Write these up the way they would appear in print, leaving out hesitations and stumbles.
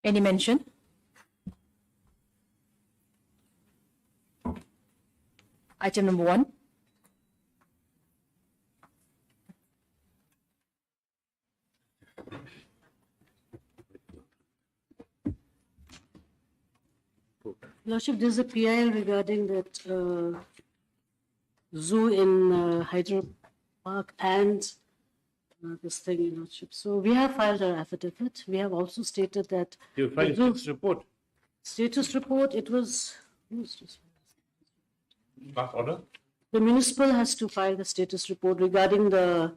Any mention? Item number 1. Lordship, there's a PIL regarding that zoo in Hyderabad Park and this thing, Your Lordship. So we have filed our affidavit. We have also stated that You filed a status report. status report, it was, who's this? Last order. The municipal has to file the status report regarding the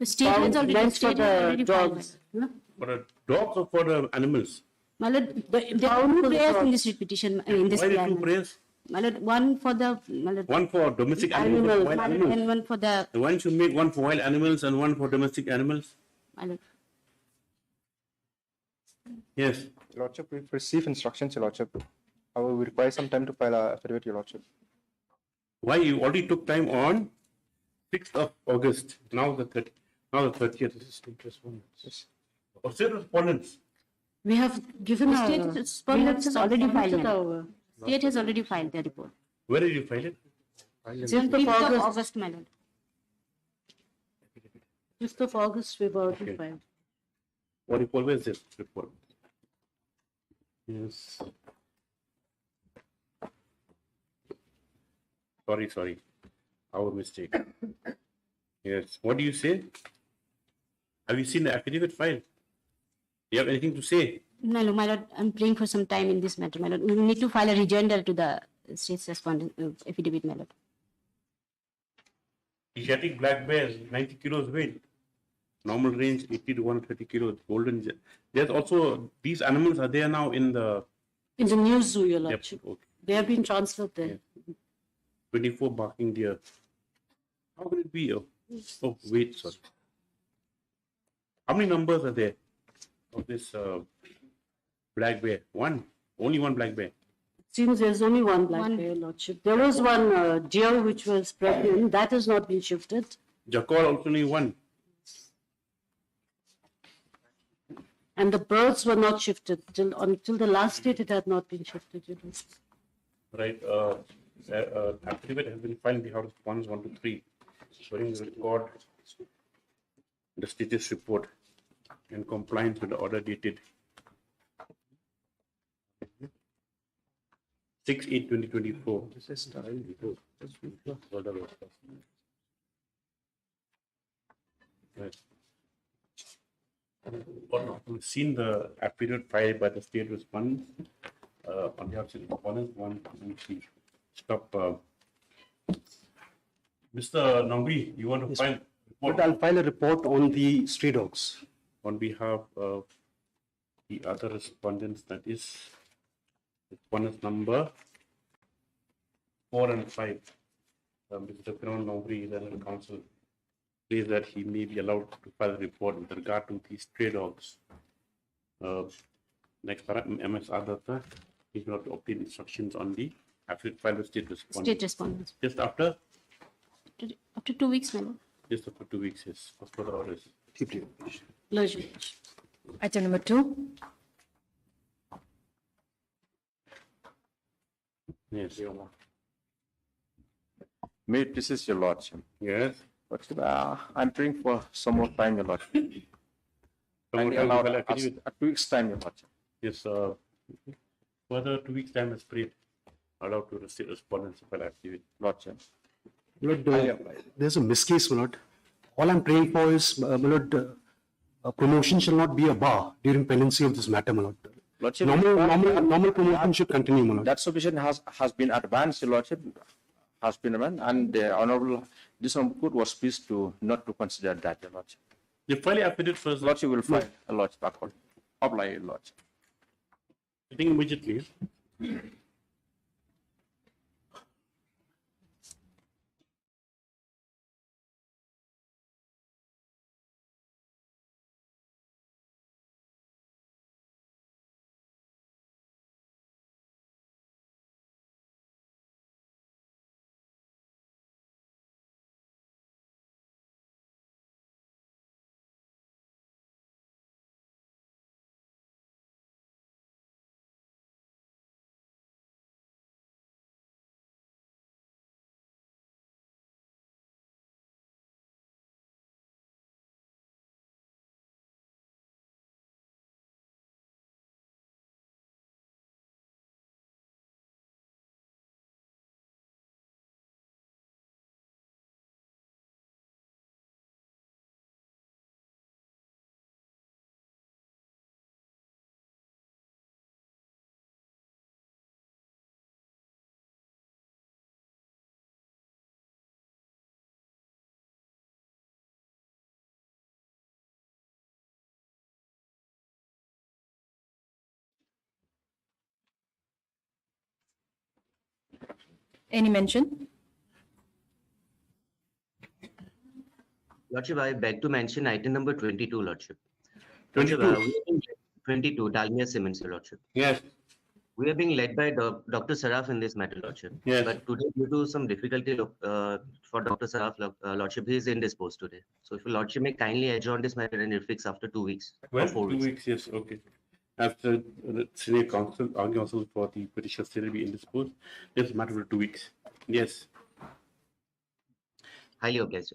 state has already, length for state has the already filed dogs. it. Huh? For the dogs or for the animals? My lord, there are two prayers in this petition, in this Why the PIL. two prayers? My lord, one for the, my lord, One for domestic animals, wild my lord, animals. and one for the, Why don't you make one for wild animals and one for domestic animals? my lord. Yes. Your Lordship, we've received instructions, Your Lordship. However, we require some time to file our affidavit, Your Lordship. Why you already took time on 6th of August? Now the 30th. This is state respondents. Yes. Or state respondents. We have given The our... state respondents has already filed submitted it. our- State has already filed the report. Where did you file it? 5th 5th of of August, August, my lord. 5th of August, we've already Okay. filed. What report? Where is this report? Yes. Sorry. Our mistake. Yes. What do you say? Have you seen the affidavit file? Do you have anything to say? No, no, my lord, I'm praying for some time in this matter, my lord. We need to file a rejoinder to the state's respondent affidavit, my lord. Asiatic black bears, 90 kilos weight. Normal range, 80 to 130 kilos. Golden. There's also, these animals are there now in the... In the new zoo, Your Yep, Lordship. okay. They have been transferred there. 24 barking deer. How could it be? Oh, wait, sorry. How many numbers are there of this black bear? One. Only one black bear. Seems there's only one black One. bear, Your Lordship. There was one deer which was pregnant. That has not been shifted. Jackal also only one. And the birds were not shifted. Until the last date, it had not been shifted, Your Lordship. Right. Affidavit has been filed in the House of 1 to 3. Showing the record the status report in compliance with the order dated 6/8/2024. This is Right. We've seen the affidavit filed by the state respondents on behalf of the respondents. One, stop. Mr. Nongri, you want to file report But I'll file a report on the stray dogs. on behalf of the other respondents, that is respondents number 4 and 5. Mr. Kiran Nongri, General Counsel, says that he may be allowed to file a report with regard to these stray dogs. Next para, MS Adata, he's not to obtain instructions on the affidavit filed with state respondent. State respondents. Just after, After 2 weeks, my lord. just after 2 weeks, yes, as per the orders. Lordship. Item number 2. Yes. May it please Your Lordship. Yes. Lordship, I'm praying for some more time, Your Lordship. Someone Kindly can allow file us affidavit. a 2 weeks time, Your Lordship. Yes, further 2 weeks time is prayed. Allowed to the state respondents to file affidavit. Lordship. My Lord, there's a miscase, my Lord. All I'm praying for is, my Lord, promotion shall not be a bar during pendency of this matter, my Lord. Lordship, Normal promotion should continue, my Lord. that submission has been advanced, Your Lordship, has been advanced, and the Honorable Dishonorable Court was pleased to not to consider that, Your Lordship. They file affidavit first. Lordship will file a Lordship accord. Apply, Your Lordship. I think immediately. Any mention? Lordship, I beg to mention item number 22, Lordship. 22. Lordship, we are being 22, Dalmia Siemens, Lordship. Yes. We are being led by Dr. Saraf in this matter, Lordship. Yes. But today, due to some difficulty for Dr. Saraf, Lordship, he is indisposed today. So if Lordship may kindly adjourn this matter and it fix after 2 weeks. Well, or 4 2 weeks. weeks, yes, okay. After the senior counsel, our counsel for the petition still be indisposed, this matter for 2 weeks. Yes, Highly obliged.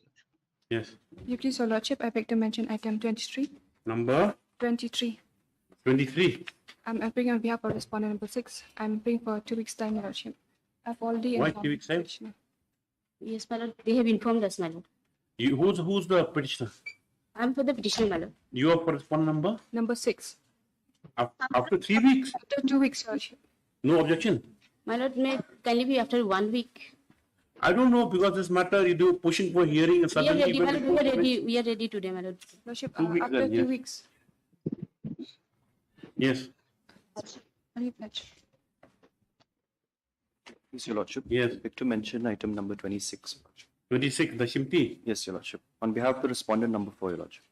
yes. You please, Your Lordship, I beg to mention item 23. Number 23. 23. I'm appearing on behalf of respondent number 6. I'm appearing for 2 weeks' time, Your Lordship. I've already Why informed 2 weeks' time? the petitioner. Yes, my lord. They have informed us, my lord. You, who's the petitioner? I'm for the petitioner, my lord. You are for respondent number? Number 6. After 3 weeks? After 2 weeks, Your Lordship. No objection? My lord, may kindly be after 1 week. I don't know, because this matter you do pushing for hearing and We are suddenly ready, my lord. We are people- ready. We are ready today, my lord. Lordship, 2 weeks after then, 2 yes. weeks. Yes, Are you pledged? Yes, Your Lordship. yes. Beg to mention item number 26. 26, the Shimti. Yes, Your Lordship. On behalf of the respondent number 4, Your Lordship.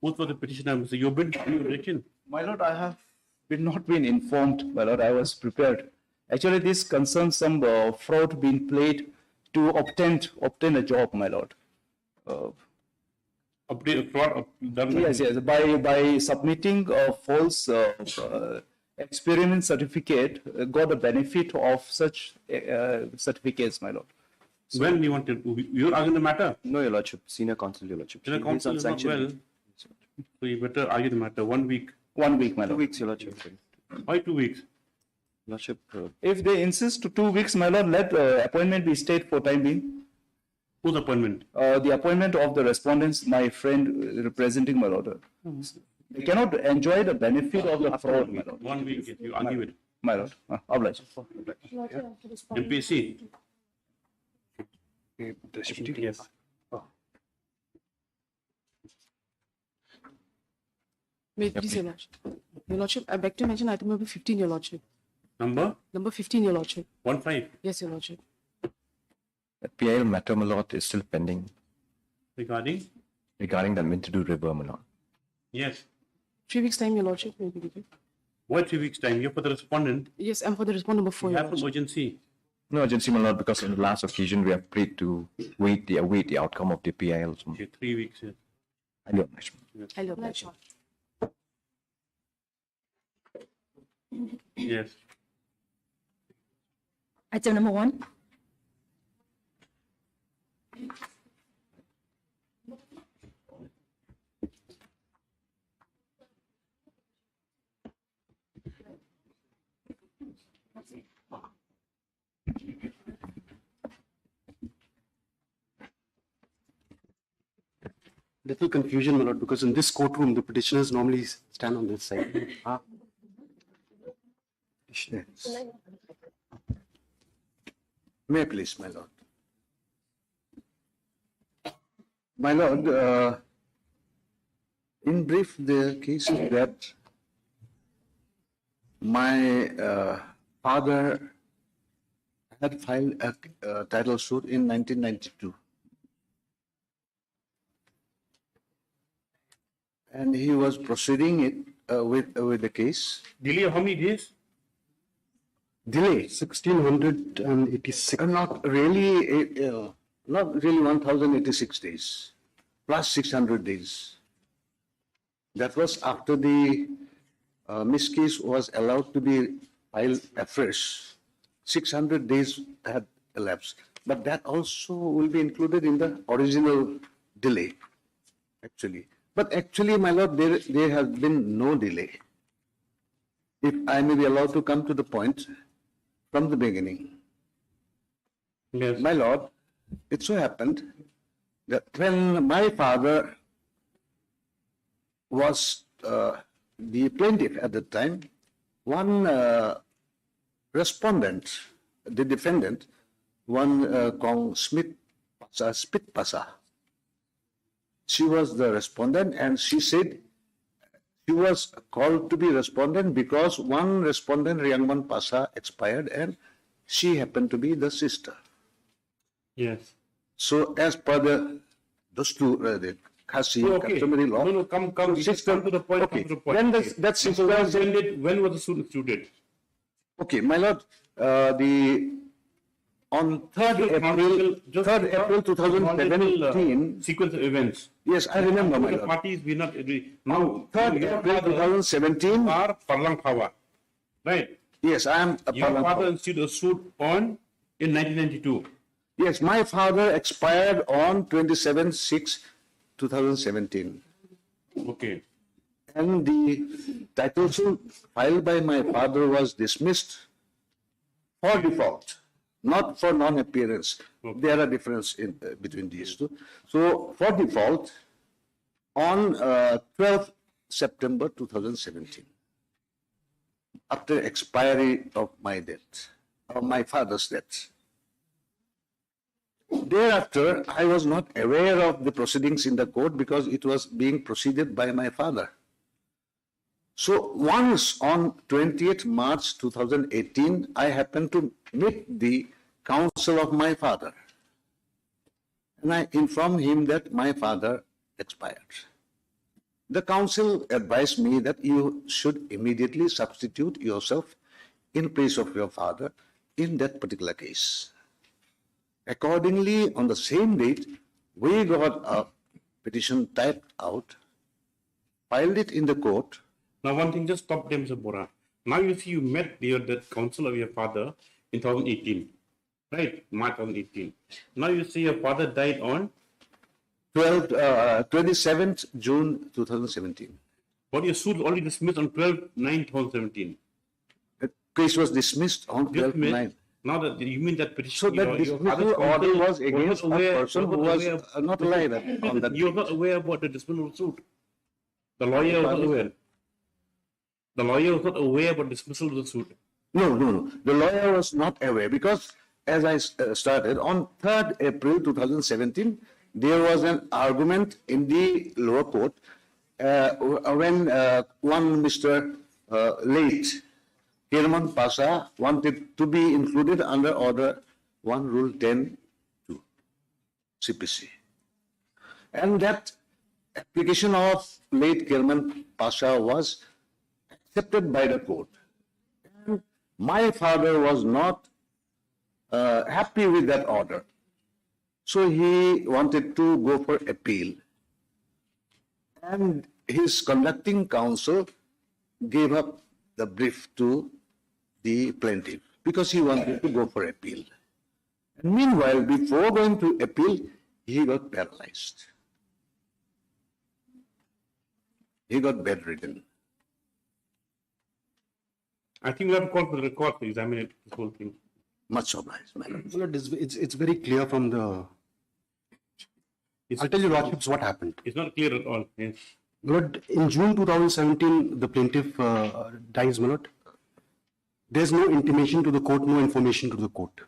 Who's for the petitioner? Mr. Yobin, any objection? My lord, I have not been informed, my lord. I was prepared. Actually, this concerns some fraud being played to obtain a job, my lord. Update fraud done. Yes, by submitting a false experiment certificate, got the benefit of such certificates, my lord. When you want to, you're arguing the matter. No, Your Lordship. Senior counsel, Your Lordship. Senior He counsel is not unsanctioned. well. So you better argue the matter 1 week. 1 week, my 2 lord. weeks, Your Lordship. Why 2 weeks? Lordship, If they insist to 2 weeks, my lord, let appointment be stayed for time being. Whose appointment? The appointment of the respondents, my friend representing my lord. They cannot enjoy the benefit of the fraud, my lord. 1 week, yes, you argue it. My lord, obliged. MPC. Yes. May it please, Your Lordship. Your Lordship, I beg to mention item number 15, Your Lordship. Number Number 15, Your Lordship. 15. Yes, Your Lordship. The PIL matter, my lord, is still pending Regarding? regarding the Mintudu River, my lord. Yes. 3 weeks' time, Your Lordship. May be given. Why 3 weeks time? You're for the respondent. Yes, I'm for the respondent number 4, You Your have some Lordship. urgency. No urgency, my lord, because in the last occasion we have prayed to await the outcome of the PIL. So, Okay, 3 weeks. Yes. highly obliged. Highly obliged. Yes. Item number 1. Little confusion, my lord, because in this courtroom, the petitioners normally stand on this side. Petitioners. May I please, my lord. My lord, in brief, the case is that my father had filed a title suit in 1992. And he was proceeding it with the case. Delay of how many days? Delay, 1686. Not really 1086 days, plus 600 days. That was after the Miss case was allowed to be filed afresh. 600 days had elapsed. But that also will be included in the original delay, actually. But actually, my lord, there has been no delay. If I may be allowed to come to the point from the beginning. Yes. My lord, it so happened that when my father was the plaintiff at the time, one respondent, the defendant, one called Spit Pasa. She was the respondent, and she said she was called to be respondent because one respondent, Riangman Pasa, expired, and she happened to be the sister. Yes. So as per those two, the Khasi customary law. No, come to the point. Okay. Come to the point. Then that sister. When was the suit instituted? Okay, my lord, on 3rd April 2017. Sequence of events. Yes, I remember, my The lord. parties we not agree. Now, 3rd April 2017. Are Parlang Pawa, right? Yes, I am a Your Parlang father Pawa. instituted a suit in 1992. Yes, my father expired on 27/6/2017. Okay. And the title suit filed by my father was dismissed for default, not for non-appearance. There are differences between these two. So for default, on 12th September 2017, after expiry of my death, of my father's death. Thereafter, I was not aware of the proceedings in the court because it was being proceeded by my father. So once on 20th March 2018, I happened to meet the counsel of my father. And I informed him that my father expired. The counsel advised me that you should immediately substitute yourself in place of your father in that particular case. Accordingly, on the same date, we got a petition typed out, filed it in the court. Now, one thing, just stop them, Mr. Bora. Now you see you met the counsel of your father in 2018, right? March 2018. Now you see your father died on 27th June 2017. But your suit was already dismissed on 12/9/2017. The case was dismissed on 12/9. Now that you mean that petition, So that dismissal order was against a person who was not alive on that. You were not aware about the dismissal suit. The lawyer was not aware. The lawyer was not aware about dismissal of the suit. No. The lawyer was not aware because, as I started, on 3rd April 2017, there was an argument in the lower court when one Mr. Late Kirman Pasha wanted to be included under Order 1 Rule 10(2) CPC. And that application of late Kirman Pasha was accepted by the court. And my father was not happy with that order. So he wanted to go for appeal. And his conducting counsel gave up the brief to the plaintiff because he wanted to go for appeal. And meanwhile, before going to appeal, he got paralyzed. He got bedridden. I think we have to call for the record to examine it, this whole thing. Much obliged, madam. Well, it's very clear from the. I'll tell you, Lordships, what happened. It's not clear at all. Yes. Lord, in June 2017, the plaintiff dies, my lord. There's no intimation to the court, no information to the court.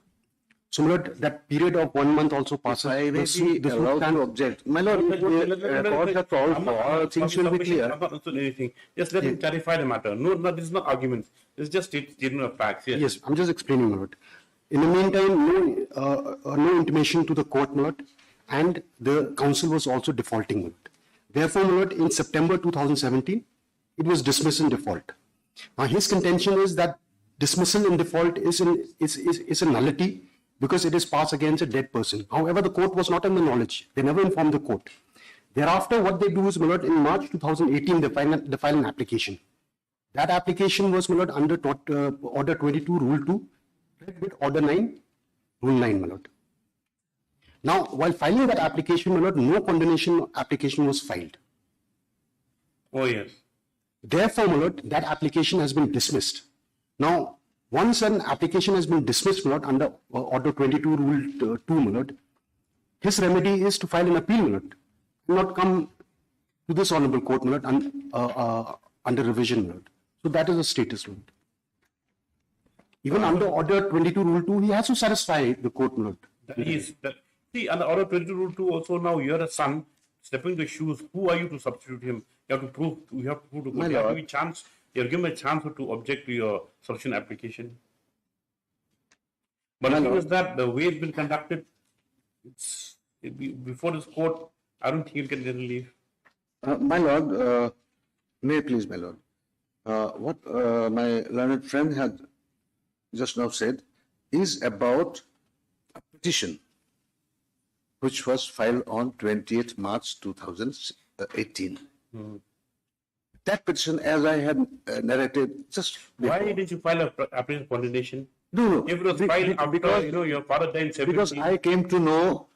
So, my lord, that period of 1 month also passes. I may be allowed to object. My lord, the records are called for, things will be clear. I'm not answering anything. Just let him clarify the matter. No, this is not arguments. It's just statement of facts. Yes, I'm just explaining, my lord. In the meantime, no intimation to the court, my lord, and the counsel was also defaulting, my lord. Therefore, my lord, in September 2017, it was dismissed in default. Now, his contention is that dismissal in default is a nullity because it is passed against a dead person. However, the court was not in the knowledge. They never informed the court. Thereafter, what they do is, my lord, in March 2018, they file an application. That application was, my lord, under Order 22, Rule 2, with Order 9, Rule 9, my lord. Now, while filing that application, my lord, no condemnation application was filed. Oh, yes. Therefore, my lord, that application has been dismissed. Now, once an application has been dismissed, my lord, under Order 22, Rule 2, my lord, his remedy is to file an appeal, my lord, not come to this honorable court, my lord, under revision, my lord. So that is the status, my lord. Even under Order 22, Rule 2, he has to satisfy the court, my lord. See, under Order 22, Rule 2, also now you're a son, stepping the shoes. Who are you to substitute him? You have to prove to court. You have to give a chance. You have given a chance to object to your solution application. But My the thing lord. is that the way it's been conducted, before this court, I don't think you can get relief. My lord, may I please, my lord, what my learned friend had just now said is about a petition which was filed on 20th March 2018. That petition, as I had narrated just Why before, did you file a application for condemnation? No, If it was filed after, because- your father died in 17. because I came to know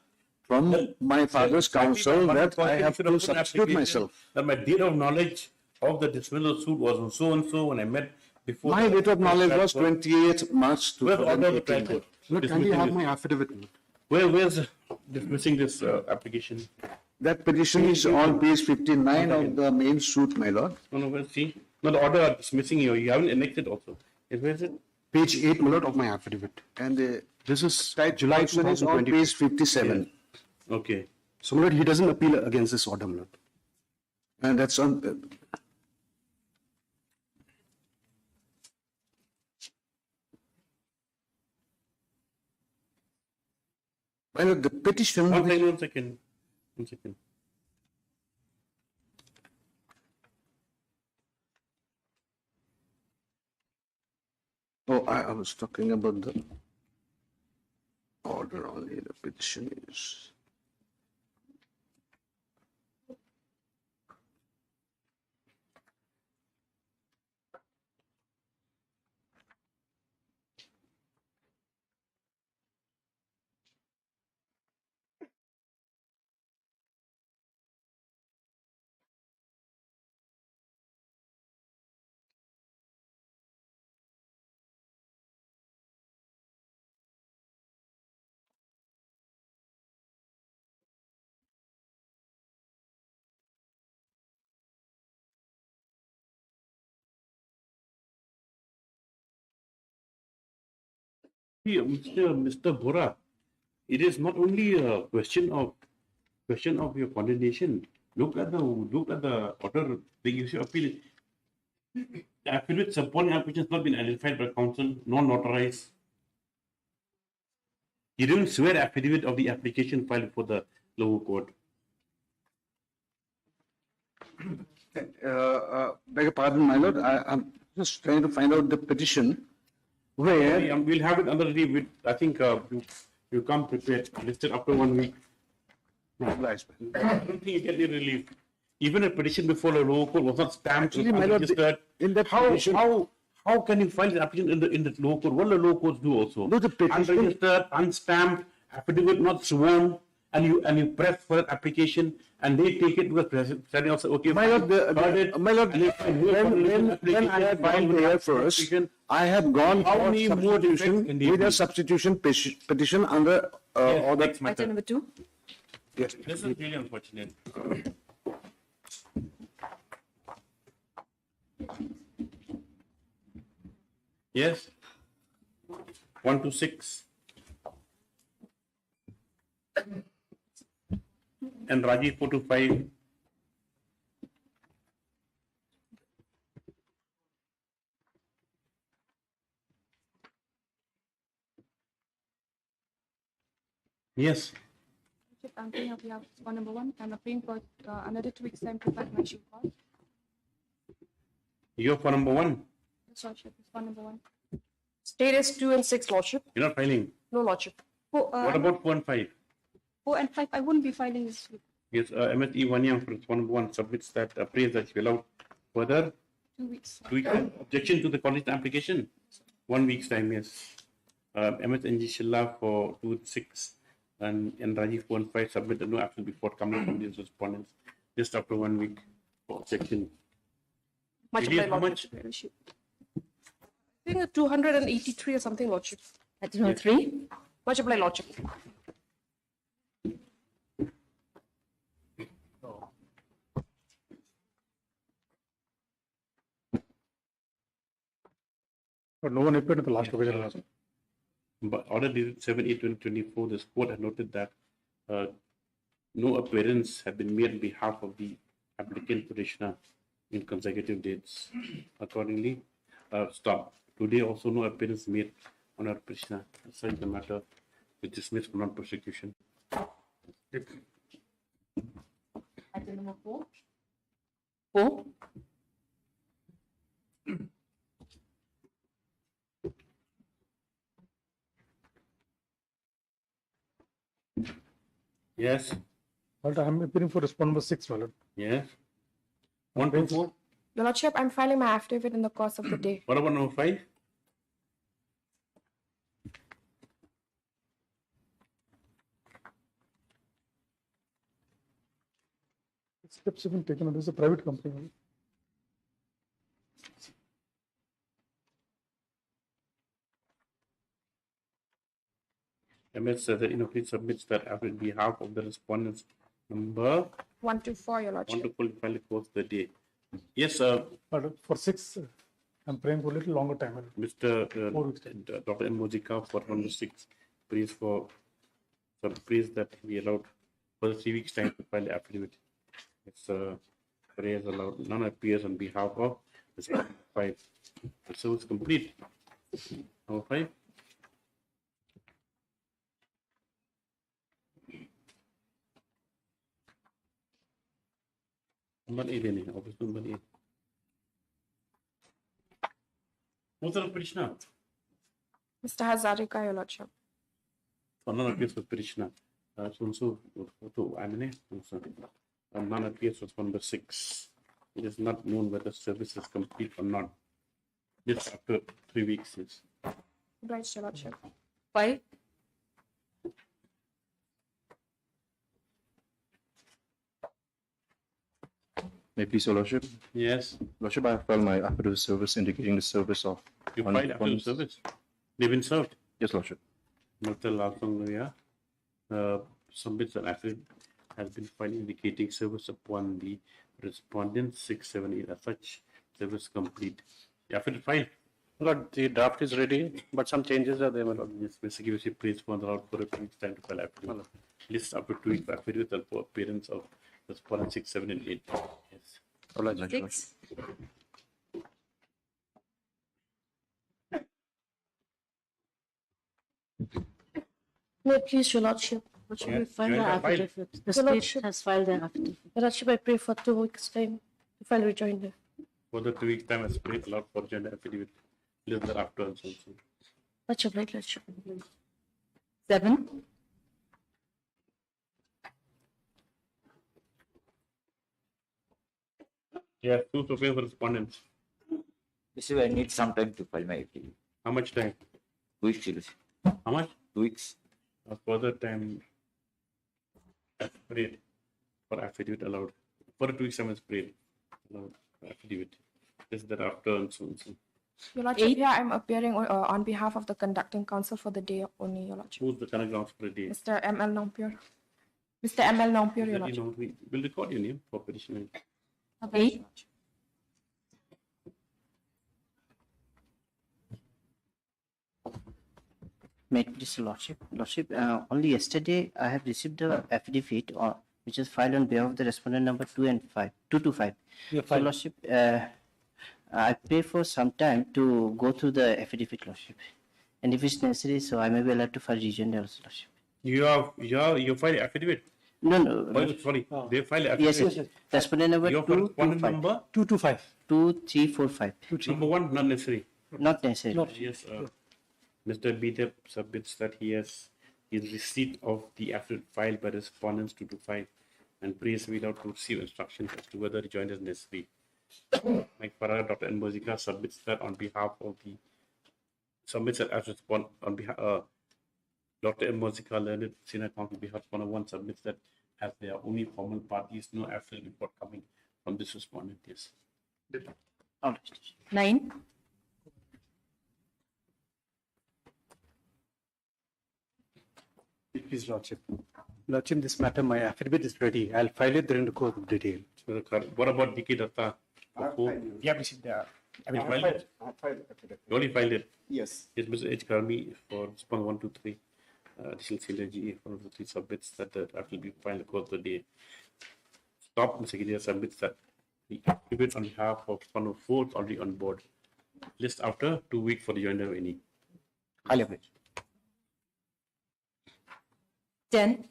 from my father's counsel that I have to substitute myself. That my date of knowledge of the dismissal suit was on so and so when I met before. My date of knowledge was 28th March Where's the order of the trial 2018. court? Lord, kindly have my affidavit. Lord. Where's dismissing this application? That petition is on page 59 of the main suit, my lord. No, where's see? No, the order of dismissing you haven't annexed it also. Where is it? Page 8, my lord, of my affidavit. And the This is July petition is on 2020. page 57. Okay. So, my lord, he doesn't appeal against this order, my lord. And that's on. My lord, the petition. One second. Oh, I was talking about the order only. The petition is. See, Mr. Bora, it is not only a question of your condemnation. Look at the order they use your appeal. The affidavit supporting application has not been identified by counsel, non-authorized. You didn't swear affidavit of the application filed before the lower court. Beg your pardon, my lord. I'm just trying to find out the petition where. We'll have it under review. I think you come prepared, listed after 1 week. I don't think you get any relief. Even a petition before the lower court was not stamped. Actually, my lord, registered. in that How petition- how can you file an application in the lower court? What do the lower courts do also? No, the petition- Unregistered, unstamped, affidavit not sworn, and you press for an application, and they take it because president also okay. My lord, my lord, when I had gone there first, I had gone How for many more substitution defects can there with a be? substitution petition under order. Item number 2. Yes. This is really unfortunate. Yes. 1 to 6. And Rajiv 4 to 5. Yes. I'm paying up behalf of respondent number 1. I'm appealing for another 2 weeks' time to file my issue call. You're for number 1. Yes, Lordship, respondent number 1. Status 2 and 6, Lordship. You're not filing. No, Lordship. What about 4 and 5? 4 and 5, I wouldn't be filing this week. Yes, MSE Wanyang for respondent 1 submits that appraise that she allowed further 2 weeks. 2 weeks objection to the college application. 1 week's time, yes. MSNG Shilla for 2 and 6 and Rajiv 4 and 5 submitted no action before coming from these respondents just after 1 week for objection. Much Really, obliged, how Lordship. I think 283 or something, Lordship. Item number 3. Much obliged, Lordship. But no one appeared at the last provision also. But order dated 7/8/2024, this court had noted that no appearance had been made on behalf of the applicant petitioner in consecutive dates. Accordingly, stop. Today also no appearance made Honor Krishna, assign the matter to dismiss for non-prosecution. Item number 4. 4. Yes. But I'm appearing for respondent number 6, my lord. Yes. 1 to 4. Your Lordship, I'm filing my affidavit in the course of the day. What about number 5? Steps have been taken. This is a private company. MS says that please submits that on behalf of the respondents number 1 to 4, Your Lordship. 1 to qualify the course of the day. Yes, sir. But for 6, I'm praying for a little longer time. Mr. Dr. M. Mojika for number 6, praise for praise that we allowed for the 3 weeks time to file the affidavit. It's prayers allowed. None appears on behalf of the 5. The service complete. Number 5. Number 8 नहीं office number 8 Mr. Krishna. Mr. Hazarika, Your Lordship. None appears with Krishna. Also, none appears with number 6. It is not known whether service is complete or not. This after 3 weeks is. Obliged, Your Lordship. 5. May I please, Your Lordship? Yes. Lordship, I have filed my affidavit of service indicating the service of. You filed affidavit of service? They've been served? Yes, Lordship. Dr. Lasangria submits an affidavit has been filed indicating service upon the respondent 678 as such service complete. The affidavit filed. Lord, the draft is ready, but some changes are there, my lord. Yes, basically, we praise for the for a 2 weeks time to file affidavit. List after 2 weeks affidavit and for appearance of respondent 6, 7, and 8. Yes. 6. May it please, Your Lordship. Lordship, Yeah, we filed you the have filed. affidavit. The Your state Lordship. has filed their affidavit. Your Lordship, I pray for 2 weeks' time to file rejoinder. For the 2 weeks time, as prayed allowed for gender affidavit. List thereafter also. Much obliged, Lordship. 7. Yeah, 2 to pay for respondents. This is I need some time to file my appeal. How much time? 2 weeks, Your Lordship. How much? 2 weeks. A further time as prayed for affidavit allowed. For 2 weeks time as prayed allowed for affidavit. List thereafter and so and so. Your Lordship, here I'm appearing on behalf of the conducting counsel for the day only, Your Lordship. Who's the connect grounds for the day? Mr. M.L. Nampier. Mr. M.L. Nampier, Your Lordship. We'll record your name for petition. 8. May it please, Lordship. Lordship, only yesterday I have received the affidavit which is filed on behalf of the respondent number 2 and 5, 2 to 5. So, Lordship, I pray for some time to go through the affidavit, Lordship. And if it's necessary, so I may be allowed to file rejoinder also, Lordship. You file affidavit? No. Oh, sorry, they file affidavit. Yes. Respondent number Your 2 to respondent 5. number? 2 to 5. 2, 3, 4, 5. Number 1, not necessary. Not necessary. Yes, Mr. Bidep submits that he has his receipt of the affidavit filed by respondents 2 to 5 and prays without to receive instructions as to whether rejoinder is necessary. Mike Farah, Dr. Nbozika submits that on behalf of the submits that as respond on behalf Dr. Nbozika learned senior counsel behalf respondent 1 submits that as they are only formal parties, no affidavit report coming from this respondent. Yes. All right. 9. Please, Lordship. Lordship, this matter, my affidavit is ready. I'll file it during the course of detail. What about DK Datta? Yeah, we should. I will file it. You only filed it? Yes. Yes, Mr. H. Karmi for response 1, 2, 3. Additional synergy for the 3 submits that the draft will be filed in the course of the day. Stop, Mr. Gideon submits that the affidavit on behalf of 1 of 4 already on board. List after 2 weeks for the joiner of any. Highly appreciate. 10,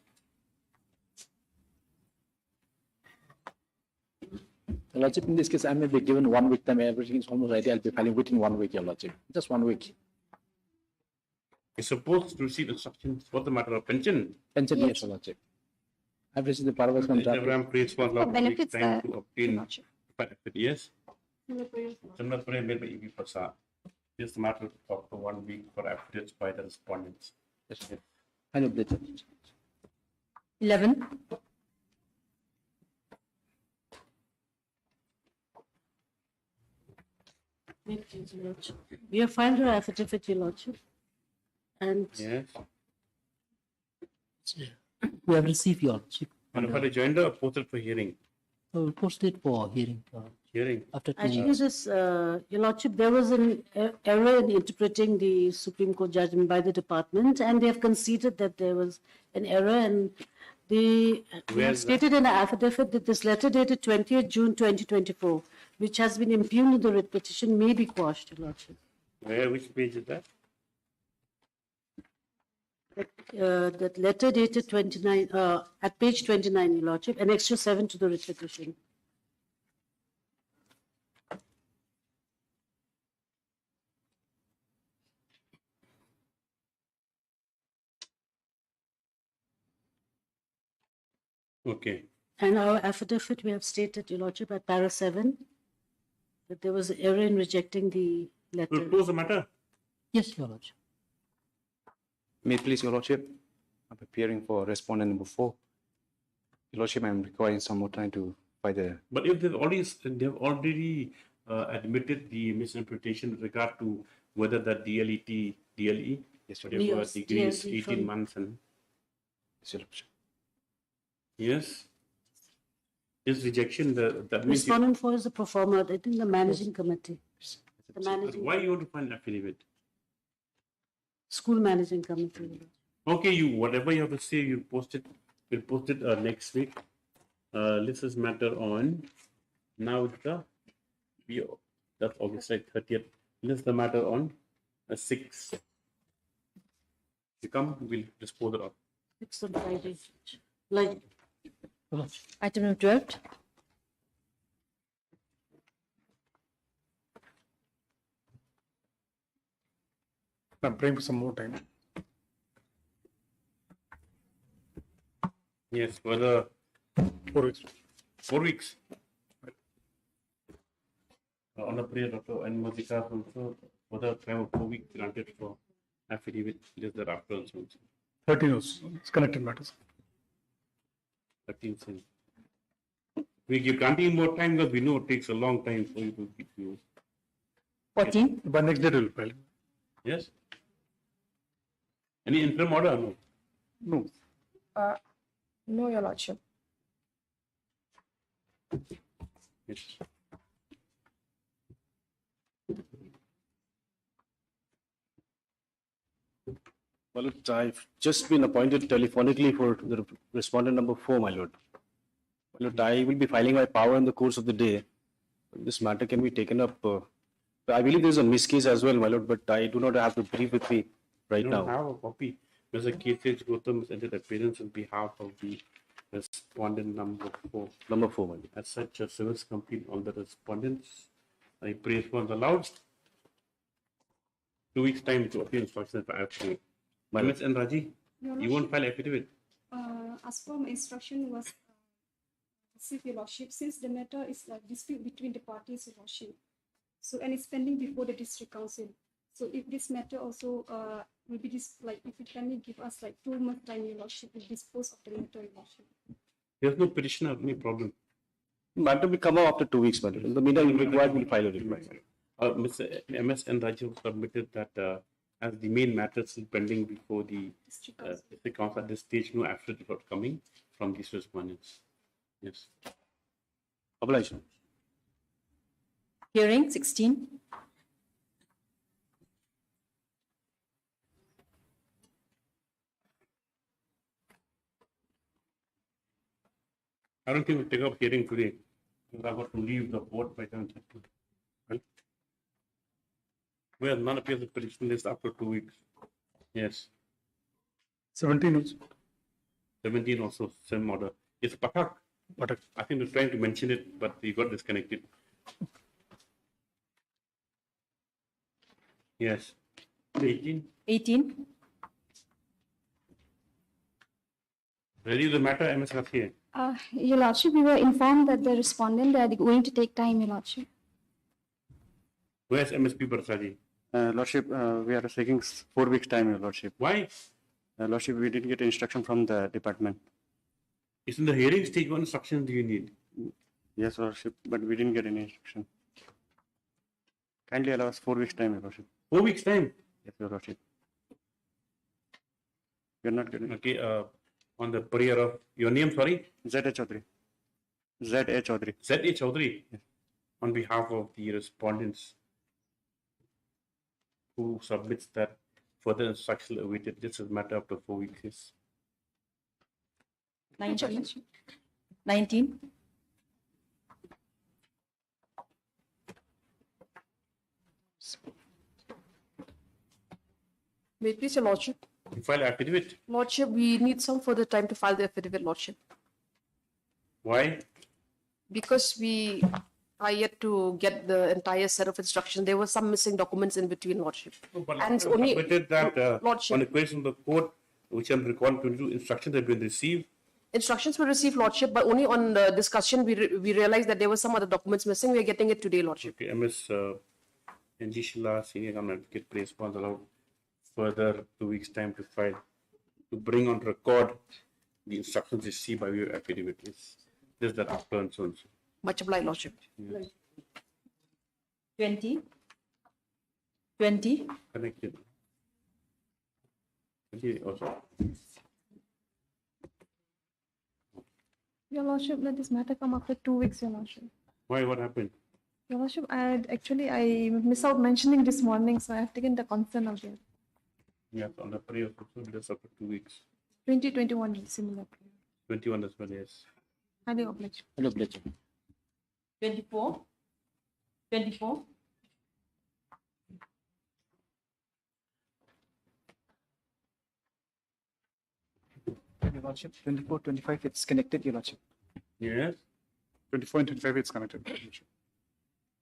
Your Lordship, in this case, I may be given 1 week time. Everything is almost ready. I'll be filing within 1 week, Your Lordship. Just 1 week. You're supposed to receive instructions for the matter of pension. Pension, yes, Your Lordship. I've received the Paravas contract. Abraham prays for a benefits time the to obtain benefit. Yes. Similar prayers. Similar prayer made by E.B. Prasad. This is the matter of 1 week for affidavits by the respondents. Yes, sir. Highly appreciated. 11, We have filed our affidavit, Your Lordship. And Yes. We have received your Lordship. And for the joinder, posted for hearing. We'll post it for hearing. Hearing. After 2 actually, weeks. this, Your Lordship, there was an error in interpreting the Supreme Court judgment by the department, and they have conceded that there was an error, and they Where have is stated in the affidavit that this letter dated 20th June 2024, which has been impugned in the writ petition, may be quashed, Your Lordship. Where, which page is that? That letter dated 29, at page 29, Your Lordship, and extra 7 to the writ petition. Okay. And our affidavit, we have stated, Your Lordship, at para 7, that there was an error in rejecting the We'll letter. close the matter. Yes, Your Lordship. May it please, Your Lordship, I'm appearing for respondent number 4. Your Lordship, I'm requiring some more time to find the. But if they've already admitted the misinterpretation with regard to whether the DLE, Yes, whatever Yes, degrees, DLE 18 from- months and Yes, Your Lordship. yes. This rejection, that means you, Respondent 4 is the performer, I think the managing committee. The managing, why you want to find affidavit? school managing committee. Okay, you whatever you have to say, you post it. We'll post it next week. This is matter on now that's August 30th. This is the matter on 6th. You come, we'll dispose it of. 6th on Friday. Like, item number 12, I'm praying for some more time. Yes, for the 4 weeks. 4 weeks. On the prayer, Dr. and Mozika also for the time of 4 weeks granted for affidavit. Just thereafter also. 13 was, it's connected matters. 13 cents. We give granting more time because we know it takes a long time for you to keep you. 14, By next day, we'll file. Yes? Any interim order? No. No. No, Your Lordship. Yes. Well, I've just been appointed telephonically for the respondent number 4, my lord. My lord, I will be filing my power in the course of the day. This matter can be taken up. I believe there's a miscase as well, my lord, but I do not have the brief with me right I don't now. have a copy. Mr. K.H. Gautam has entered appearance on behalf of the respondent number 4. Number 4, my lord. As such, a service complete all the respondents. I pray response allowed. 2 weeks time to appear instructions for affidavit. MS and Raji, Your you won't file affidavit. As per my instruction was received, Your Lordship, since the matter is like dispute between the parties, Your Lordship. So, and it's pending before the district council. So if this matter also will be like, if it can give us like 2 months time, Your Lordship, will dispose of the matter, Your Lordship. There's no petitioner, any problem. Matter will come up after 2 weeks, my lord. In the meantime, if required, we'll file a reply. Mr. MS and Raji have submitted that as the main matters is pending before the district council at this stage, no affidavit is coming from these respondents. Yes. Obligation. hearing 16, I don't think we'll take up hearing today because I've got to leave the board by 10:30. Right? Well, none appears the petition list after 2 weeks. Yes. 17 also. 17 also, same order. It's Patak. Patak. I think they're trying to mention it, but you got disconnected. Yes. 18. 18. Ready the matter, MS Rafi? Your Lordship, we were informed that the respondent they are going to take time, Your Lordship. Where's MSP Barsadi? Lordship, we are taking 4 weeks time, Your Lordship. Why? Lordship, we didn't get instruction from the department. It's in the hearing stage. What instructions do you need? Yes, Lordship, but we didn't get any instruction. Kindly allow us 4 weeks time, Your Lordship. 4 weeks time? Yes, Your Lordship. We are not getting. Okay, on the prayer of your name, sorry? Z.A. Chaudhary. Z.A. Chaudhary. Z.A. Chaudhary. Yes. On behalf of the respondents who submits that further instruction awaited, this is matter after 4 weeks. Yes. 19. 19. May it please your Lordship. You file affidavit. Lordship, we need some further time to file the affidavit, Lordship. Why? Because we are yet to get the entire set of instructions. There were some missing documents in between, Lordship. And it's only submitted that on the question of the court, which I'm recording 22 instructions have been received. Instructions were received, Lordship, but only on the discussion we realized that there were some other documents missing. We are getting it today, Lordship. Okay, MS NG Shila, Senior Government Advocate, response allowed further 2 weeks time to file, to bring on record the instructions received by your affidavit. This is that after and so on. Much obliged, Lordship. Yes. 20. 20. Connected. 20 also. Your Lordship, let this matter come after 2 weeks, Your Lordship. Why? What happened? Your Lordship, I missed out mentioning this morning, so I have taken the concern of it. Yes, on the prayer also, just after 2 weeks. 2021, similar prayer. 21 as well, yes. Highly obliged. Hello, Bleacher. 24. 24. Your Lordship, 24, 25, it's connected, Your Lordship. Yes. 24 and 25, it's connected.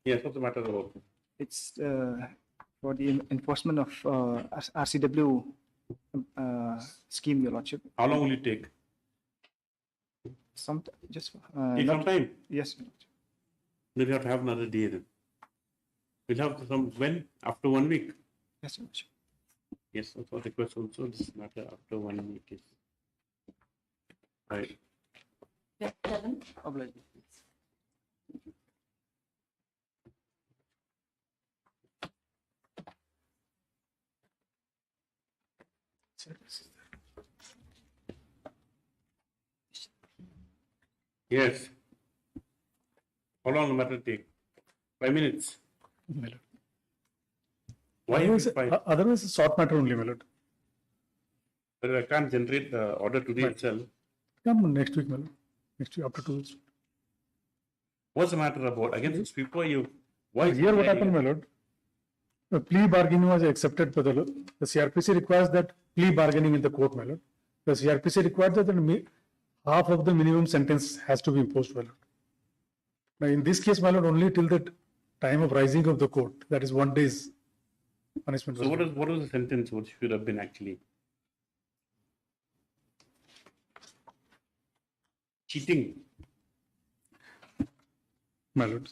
Yes, what's the matter about? It's for the enforcement of RCW scheme, Your Lordship. How long will it take? Some just Take some time. Yes. Your Lordship. Then we have to have another day then. We'll have some when? After 1 week? Yes, Your Lordship. Yes, that's what the question also. This matter after 1 week is. Right. 7. Obliged. Yes. How long the matter take? 5 minutes. Why is it 5? Otherwise, it's short matter only, my lord. But I can't generate the order today itself. Come next week, my lord. Next week after 2 weeks. What's the matter about? Against these people, you. Why? is Here, it what like- happened, my lord? The plea bargaining was accepted by the CRPC requires that plea bargaining in the court, my lord. The CRPC requires that half of the minimum sentence has to be imposed, my lord. Now, in this case, my lord, only till the time of rising of the court, that is 1 day's punishment. So what was the sentence? What should have been actually? Cheating. My lord.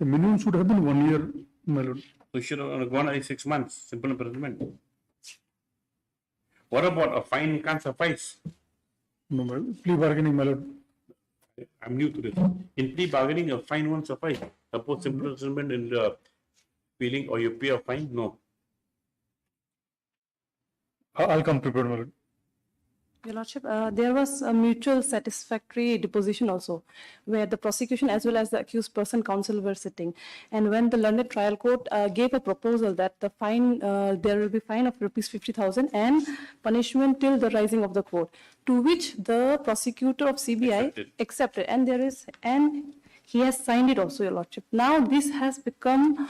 The minimum should have been 1 year, my lord. So you should have gone only 6 months, simple imprisonment. What about a fine can't suffice? No, my lord. Plea bargaining, my lord. I'm new to this. In plea bargaining, a fine won't suffice. Suppose simple imprisonment in the feeling or you pay a fine? No. I'll come prepared, my lord. Your Lordship, there was a mutual satisfactory deposition also, where the prosecution as well as the accused person counsel were sitting. And when the London trial court gave a proposal that the fine, there will be fine of rupees 50,000 and punishment till the rising of the court, to which the prosecutor of CBI accepted. And he has signed it also, Your Lordship. Now this has become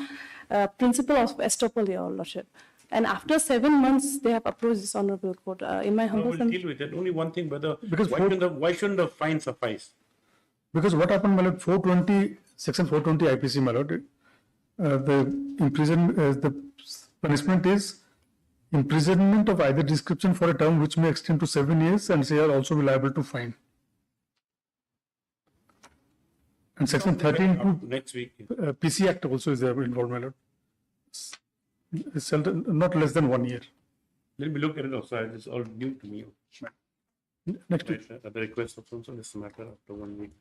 principle of estoppel, Your Lordship. And after 7 months, they have approached this honorable court. In my humble We'll deal with it. Only one thing, whether Because why shouldn't the fine suffice? Because what happened, my lord, 420, section 420 IPC, my lord, the punishment is imprisonment of either description for a term which may extend to 7 years, and they are also liable to fine. And section 13 next week. PC Act also is there involved, my lord. It's not less than 1 year. Let me look at it also. It's all new to me. Next week. At the request of counsel, this matter after 1 week.